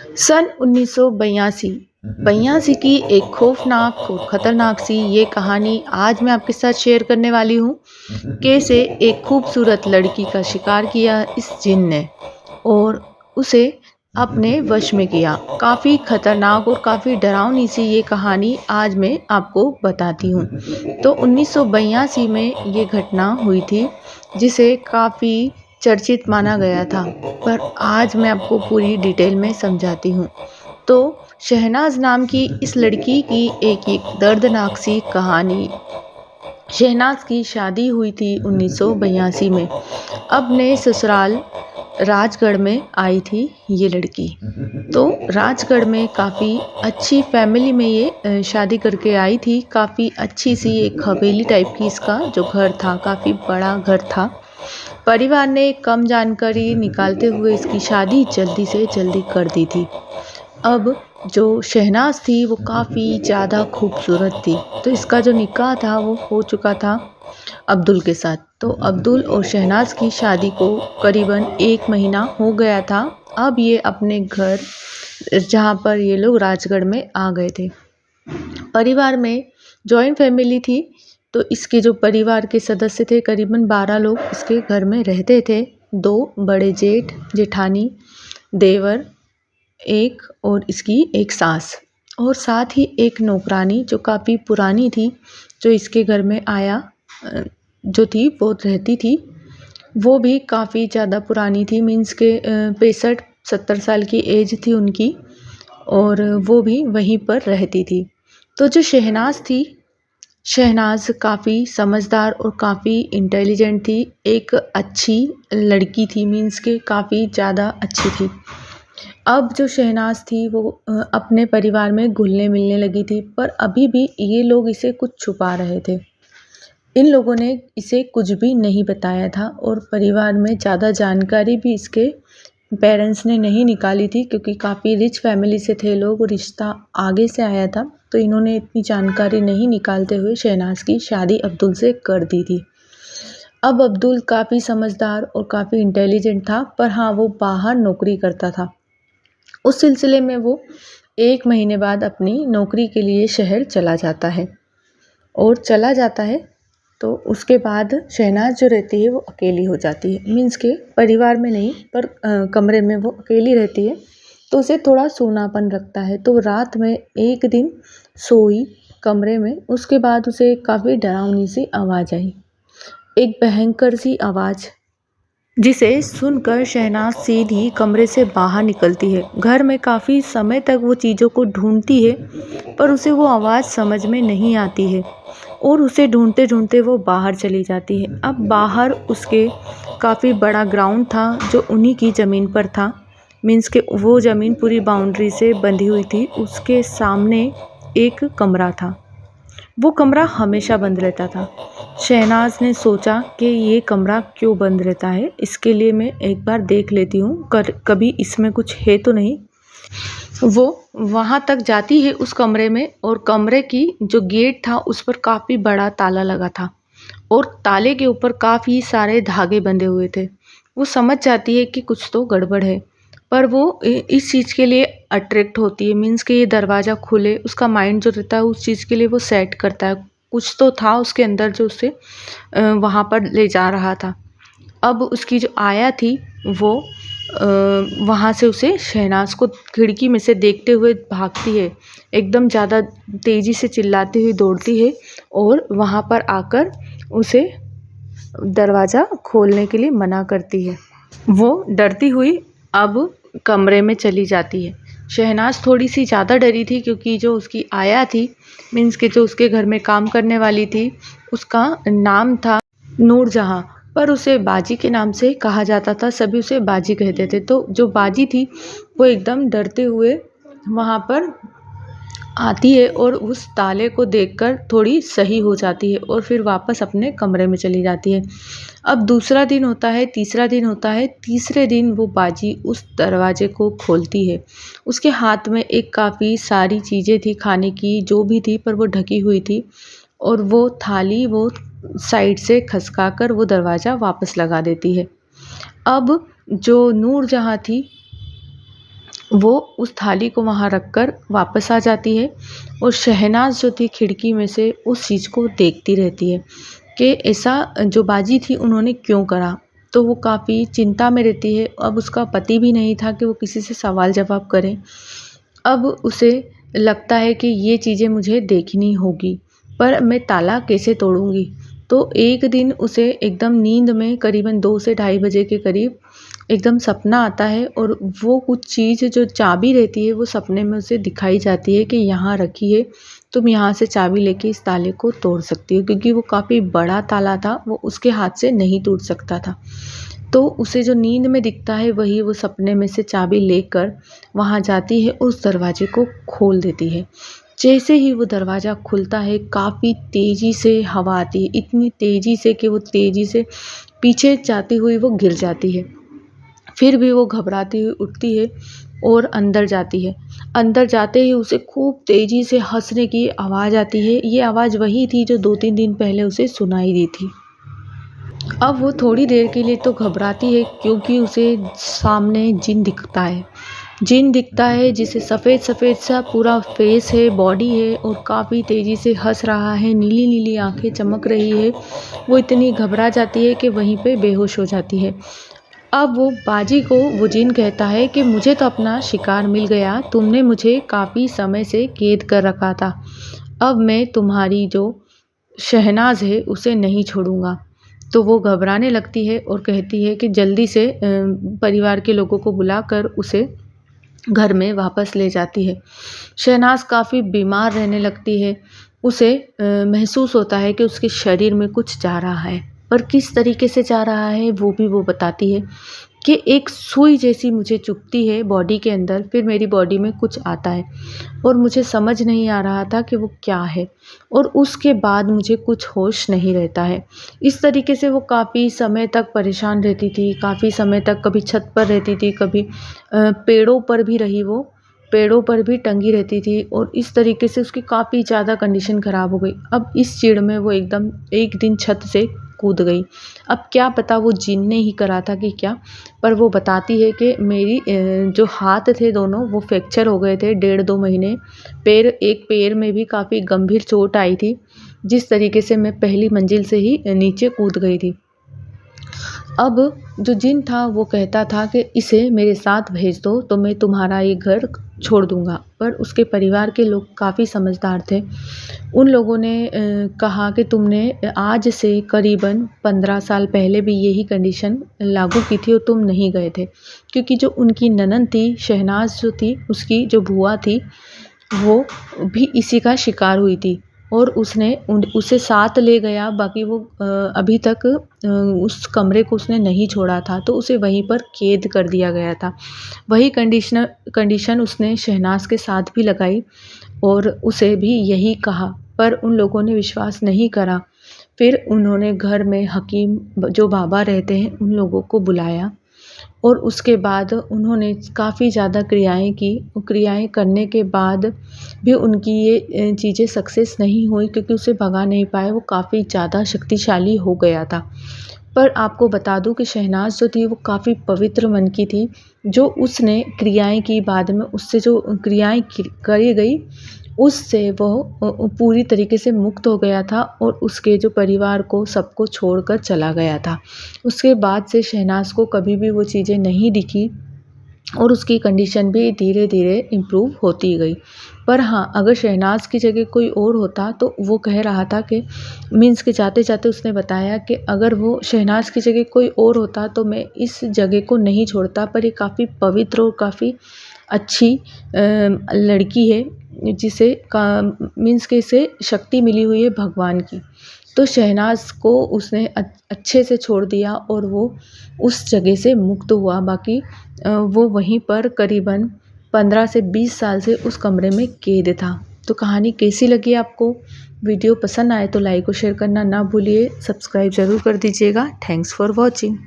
सन 1982 बयासी की एक खौफनाक और ख़तरनाक सी ये कहानी आज मैं आपके साथ शेयर करने वाली हूँ। कैसे एक खूबसूरत लड़की का शिकार किया इस जिन ने और उसे अपने वश में किया। काफ़ी ख़तरनाक और काफ़ी डरावनी सी ये कहानी आज मैं आपको बताती हूँ। तो 1982 में ये घटना हुई थी, जिसे काफ़ी चर्चित माना गया था। पर आज मैं आपको पूरी डिटेल में समझाती हूँ। तो शहनाज नाम की इस लड़की की एक दर्दनाक सी कहानी। शहनाज की शादी हुई थी 1982 में। अपने ससुराल राजगढ़ में आई थी ये लड़की। तो राजगढ़ में काफ़ी अच्छी फैमिली में ये शादी करके आई थी। काफ़ी अच्छी सी एक हवेली टाइप की इसका जो घर था, काफ़ी बड़ा घर था। परिवार ने कम जानकारी निकालते हुए इसकी शादी जल्दी से जल्दी कर दी थी। अब जो शहनाज थी वो काफ़ी ज़्यादा खूबसूरत थी, तो इसका जो निकाह था वो हो चुका था अब्दुल के साथ। तो अब्दुल और शहनाज की शादी को करीबन 1 महीना हो गया था। अब ये अपने घर, जहाँ पर ये लोग राजगढ़ में आ गए थे। परिवार में जॉइंट फैमिली थी, तो इसके जो परिवार के सदस्य थे करीबन 12 लोग इसके घर में रहते थे। 2 बड़े जेठ जेठानी, देवर एक और इसकी एक सास, और साथ ही एक नौकरानी जो काफ़ी पुरानी थी, जो इसके घर में जो थी वो रहती थी। वो भी काफ़ी ज़्यादा पुरानी थी, मीन्स के 65-70 साल की एज थी उनकी, और वो भी वहीं पर रहती थी। तो जो शहनाज थी, शहनाज काफ़ी समझदार और काफ़ी इंटेलिजेंट थी। एक अच्छी लड़की थी, मीन्स के काफ़ी ज़्यादा अच्छी थी। अब जो शहनाज थी वो अपने परिवार में घुलने मिलने लगी थी, पर अभी भी ये लोग इसे कुछ छुपा रहे थे। इन लोगों ने इसे कुछ भी नहीं बताया था, और परिवार में ज़्यादा जानकारी भी इसके पेरेंट्स ने नहीं निकाली थी, क्योंकि काफ़ी रिच फैमिली से थे लोग, रिश्ता आगे से आया था। तो इन्होंने इतनी जानकारी नहीं निकालते हुए शहनाज की शादी अब्दुल से कर दी थी। अब अब्दुल काफ़ी समझदार और काफ़ी इंटेलिजेंट था, पर हाँ, वो बाहर नौकरी करता था। उस सिलसिले में वो 1 महीने बाद अपनी नौकरी के लिए शहर चला जाता है, और चला जाता है तो उसके बाद शहनाज जो रहती है वो अकेली हो जाती है। मीन्स के परिवार में नहीं, पर कमरे में वो अकेली रहती है, तो उसे थोड़ा सूनापन लगता है। तो रात में एक दिन सोई कमरे में, उसके बाद उसे काफ़ी डरावनी सी आवाज़ आई, एक भयंकर सी आवाज़, जिसे सुनकर शहनाज सीधी कमरे से बाहर निकलती है। घर में काफ़ी समय तक वो चीज़ों को ढूंढती है, पर उसे वो आवाज़ समझ में नहीं आती है, और उसे ढूंढते ढूंढते वो बाहर चली जाती है। अब बाहर उसके काफ़ी बड़ा ग्राउंड था, जो उन्हीं की ज़मीन पर था। मीन्स के वो ज़मीन पूरी बाउंड्री से बंधी हुई थी। उसके सामने एक कमरा था, वो कमरा हमेशा बंद रहता था। शहनाज ने सोचा कि ये कमरा क्यों बंद रहता है, इसके लिए मैं एक बार देख लेती हूँ, कभी इसमें कुछ है तो नहीं। वो वहाँ तक जाती है उस कमरे में, और कमरे की जो गेट था उस पर काफ़ी बड़ा ताला लगा था, और ताले के ऊपर काफ़ी सारे धागे बंधे हुए थे। वो समझ जाती है कि कुछ तो गड़बड़ है, पर वो इस चीज़ के लिए अट्रैक्ट होती है। मीन्स कि ये दरवाज़ा खुले, उसका माइंड जो रहता है उस चीज़ के लिए वो सेट करता है। कुछ तो था उसके अंदर जो उसे वहाँ पर ले जा रहा था। अब उसकी जो आया थी वो वहाँ से उसे शहनाज को खिड़की में से देखते हुए भागती है, एकदम ज़्यादा तेज़ी से चिल्लाती हुई दौड़ती है, और वहाँ पर आकर उसे दरवाज़ा खोलने के लिए मना करती है। वो डरती हुई अब कमरे में चली जाती है। शहनाज थोड़ी सी ज़्यादा डरी थी, क्योंकि जो उसकी आया थी, मीन्स कि जो उसके घर में काम करने वाली थी, उसका नाम था नूरजहाँ, पर उसे बाजी के नाम से कहा जाता था। सभी उसे बाजी कहते थे। तो जो बाजी थी वो एकदम डरते हुए वहाँ पर आती है, और उस ताले को देखकर थोड़ी सही हो जाती है, और फिर वापस अपने कमरे में चली जाती है। अब दूसरा दिन होता है, तीसरा दिन होता है। तीसरे दिन वो बाजी उस दरवाजे को खोलती है। उसके हाथ में एक काफ़ी सारी चीज़ें थी खाने की, जो भी थी, पर वो ढकी हुई थी, और वो थाली वो साइड से खसका कर वो दरवाज़ा वापस लगा देती है। अब जो नूरजहाँ थी वो उस थाली को वहाँ रख कर वापस आ जाती है और शहनाज जो थी खिड़की में से उस चीज़ को देखती रहती है कि ऐसा जो बाजी थी उन्होंने क्यों करा। तो वो काफ़ी चिंता में रहती है। अब उसका पति भी नहीं था कि वो किसी से सवाल जवाब करे। अब उसे लगता है कि ये चीज़ें मुझे देखनी होगी, पर मैं ताला कैसे तोड़ूँगी? तो एक दिन उसे एकदम नींद में करीबन 2 से ढाई बजे के करीब एकदम सपना आता है और वो कुछ चीज़ जो चाबी रहती है वो सपने में उसे दिखाई जाती है कि यहाँ रखी है, तुम यहाँ से चाबी लेके इस ताले को तोड़ सकती हो, क्योंकि वो काफ़ी बड़ा ताला था, वो उसके हाथ से नहीं टूट सकता था। तो उसे जो नींद में दिखता है वही वो सपने में से चाबी लेकर वहाँ जाती है, उस दरवाजे को खोल देती है। जैसे ही वो दरवाज़ा खुलता है काफ़ी तेज़ी से हवा आती है, इतनी तेज़ी से कि वो तेज़ी से पीछे जाती हुई वो गिर जाती है। फिर भी वो घबराती हुई उठती है और अंदर जाती है। अंदर जाते ही उसे खूब तेज़ी से हँसने की आवाज़ आती है। ये आवाज़ वही थी जो 2-3 दिन पहले उसे सुनाई दी थी। अब वो थोड़ी देर के लिए तो घबराती है, क्योंकि उसे सामने जिन दिखता है। जिन दिखता है जिसे सफ़ेद-सफ़ेद सा पूरा फेस है, बॉडी है और काफ़ी तेज़ी से हँस रहा है, नीली-नीली आँखें चमक रही है। वो इतनी घबरा जाती है कि वहीं पे बेहोश हो जाती है। अब वो बाजी को वो जिन कहता है कि मुझे तो अपना शिकार मिल गया, तुमने मुझे काफ़ी समय से कैद कर रखा था। अब मैं तुम्हारी जो शहनाज़ है उसे नहीं छोड़ूँगा। तो वो घबराने लगती है और कहती है कि जल्दी से परिवार के लोगों को बुलाकर उसे घर में वापस ले जाती है। शहनाज़ काफ़ी बीमार रहने लगती है। उसे महसूस होता है कि उसके शरीर में कुछ जा रहा है, पर किस तरीके से जा रहा है वो भी वो बताती है कि एक सुई जैसी मुझे चुभती है बॉडी के अंदर, फिर मेरी बॉडी में कुछ आता है और मुझे समझ नहीं आ रहा था कि वो क्या है, और उसके बाद मुझे कुछ होश नहीं रहता है। इस तरीके से वो काफ़ी समय तक परेशान रहती थी, काफ़ी समय तक कभी छत पर रहती थी, कभी पेड़ों पर भी रही वो, पेड़ों पर भी टंगी रहती थी और इस तरीके से उसकी काफ़ी ज़्यादा कंडीशन ख़राब हो गई। अब इस चिढ़ में वो एकदम एक दिन छत से कूद गई। अब क्या पता वो जिन ने ही करा था कि क्या, पर वो बताती है कि मेरी जो हाथ थे दोनों वो फ्रैक्चर हो गए थे 1.5-2 महीने। एक पैर में भी काफ़ी गंभीर चोट आई थी, जिस तरीके से मैं पहली मंजिल से ही नीचे कूद गई थी। अब जो जिन था वो कहता था कि इसे मेरे साथ भेज दो तो मैं तुम्हारा ये घर छोड़ दूँगा, पर उसके परिवार के लोग काफ़ी समझदार थे। उन लोगों ने कहा कि तुमने आज से करीबन 15 साल पहले भी यही कंडीशन लागू की थी और तुम नहीं गए थे। क्योंकि जो उनकी ननंद थी, शहनाज़ जो थी, उसकी जो बुआ थी, वो भी इसी का शिकार हुई थी और उसने उसे साथ ले गया। बाकी वो अभी तक उस कमरे को उसने नहीं छोड़ा था, तो उसे वहीं पर कैद कर दिया गया था। वही कंडीशन उसने शहनाज़ के साथ भी लगाई और उसे भी यही कहा, पर उन लोगों ने विश्वास नहीं करा। फिर उन्होंने घर में हकीम जो बाबा रहते हैं उन लोगों को बुलाया और उसके बाद उन्होंने काफ़ी ज़्यादा क्रियाएँ की। वो क्रियाएँ करने के बाद भी उनकी ये चीज़ें सक्सेस नहीं हुई, क्योंकि उसे भगा नहीं पाए, वो काफ़ी ज़्यादा शक्तिशाली हो गया था। पर आपको बता दूँ कि शहनाज़ जो थी वो काफ़ी पवित्र मन की थी। जो उसने क्रियाएँ की बाद में, उससे जो क्रियाएँ करी गई उससे वह पूरी तरीके से मुक्त हो गया था और उसके जो परिवार को सबको छोड़कर चला गया था। उसके बाद से शहनाज़ को कभी भी वो चीज़ें नहीं दिखी और उसकी कंडीशन भी धीरे-धीरे इम्प्रूव होती गई। पर हाँ, अगर शहनाज़ की जगह कोई और होता तो वो कह रहा था कि मीन्स के जाते-जाते उसने बताया कि अगर वो शहनाज़ की जगह कोई और होता तो मैं इस जगह को नहीं छोड़ता, पर ये काफ़ी पवित्र और काफ़ी अच्छी लड़की है, जिसे का मीन्स के इसे शक्ति मिली हुई है भगवान की। तो शहनाज़ को उसने अच्छे से छोड़ दिया और वो उस जगह से मुक्त हुआ। बाकी वो वहीं पर करीबन 15 से 20 साल से उस कमरे में कैद था। तो कहानी कैसी लगी आपको? वीडियो पसंद आए तो लाइक और शेयर करना ना भूलिए। सब्सक्राइब ज़रूर कर दीजिएगा। Thanks for watching.